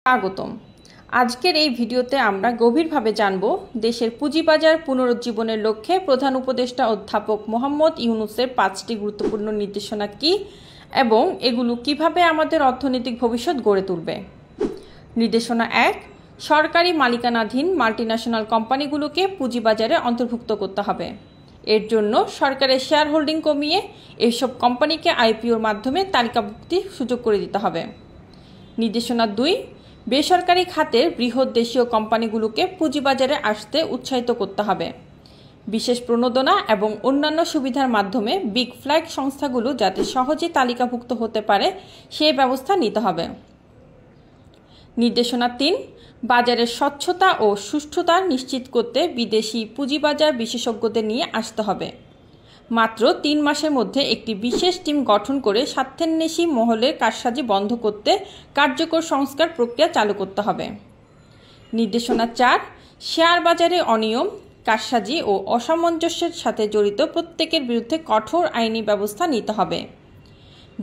স্বাগতম। আজকের এই ভিডিওতে আমরা গভীরভাবে জানব দেশের পুঁজিবাজার পুনরুজ্জীবনের লক্ষ্যে প্রধান উপদেষ্টা অধ্যাপক মোহাম্মদ ইউনূসের 5টি গুরুত্বপূর্ণ নির্দেশনা কী এবং এগুলো কিভাবে আমাদের অর্থনৈতিক ভবিষ্যৎ গড়ে তুলবে। নির্দেশনা 1, সরকারি মালিকানাধীন মাল্টিন্যাশনাল কোম্পানিগুলোকে পুঁজিবাজারে অন্তর্ভুক্ত করতে হবে। এর জন্য সরকারের শেয়ার হোল্ডিং কমিয়ে এইসব কোম্পানিকে আইপিওর মাধ্যমে তালিকাভুক্তির সুযোগ করে দিতে হবে। নির্দেশনা 2, বেসরকারি খাতের বৃহৎ দেশীয় কোম্পানিগুলোকে পুঁজিবাজারে আসতে উৎসাহিত করতে হবে। বিশেষ প্রণোদনা এবং অন্যান্য সুবিধার মাধ্যমে বিগ ফ্ল্যাগ সংস্থাগুলো যাতে সহজে তালিকাভুক্ত হতে পারে সেই ব্যবস্থা নিতে হবে। নির্দেশনা 3, বাজারের স্বচ্ছতা ও সুষ্ঠুতা নিশ্চিত করতে বিদেশি পুঁজিবাজার বিশেষজ্ঞদের নিয়ে আসতে হবে। মাত্র 3 মাসের মধ্যে একটি বিশেষ টিম গঠন করে স্বার্থান্বেষী মহলের কারসাজি বন্ধ করতে কার্যকর সংস্কার প্রক্রিয়া চালু করতে হবে। নির্দেশনা 4, শেয়ার বাজারে অনিয়ম, কারসাজি ও অসামঞ্জস্যের সাথে জড়িত প্রত্যেকের বিরুদ্ধে কঠোর আইনি ব্যবস্থা নিতে হবে।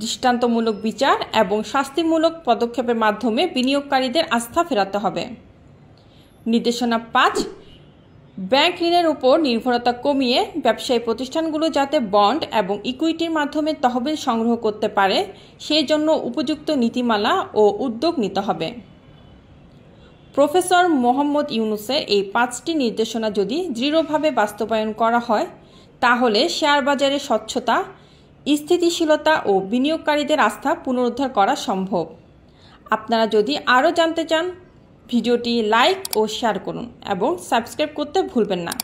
দৃষ্টান্তমূলক বিচার এবং শাস্তিমূলক পদক্ষেপের মাধ্যমে বিনিয়োগকারীদের আস্থা ফেরাতে হবে। নির্দেশনা 5, ব্যাংক ঋণের উপর নির্ভরতা কমিয়ে ব্যবসায়ী প্রতিষ্ঠানগুলো যাতে বন্ড এবং ইকুইটির মাধ্যমে তহবিল সংগ্রহ করতে পারে সেই জন্য উপযুক্ত নীতিমালা ও উদ্যোগ নিতে হবে। প্রফেসর মোহাম্মদ ইউনূসের এই 5টি নির্দেশনা যদি দৃঢ়ভাবে বাস্তবায়ন করা হয় তাহলে শেয়ার বাজারে স্বচ্ছতা, স্থিতিশীলতা ও বিনিয়োগকারীদের আস্থা পুনরুদ্ধার করা সম্ভব। আপনারা যদি আরও জানতে চান ভিডিওটি লাইক ও শেয়ার করুন এবং সাবস্ক্রাইব করতে ভুলবেন না।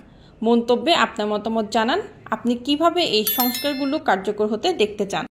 মন্তব্যে আপনার মতামত জানান, আপনি কিভাবে এই সংস্কারগুলো কার্যকর হতে দেখতে চান।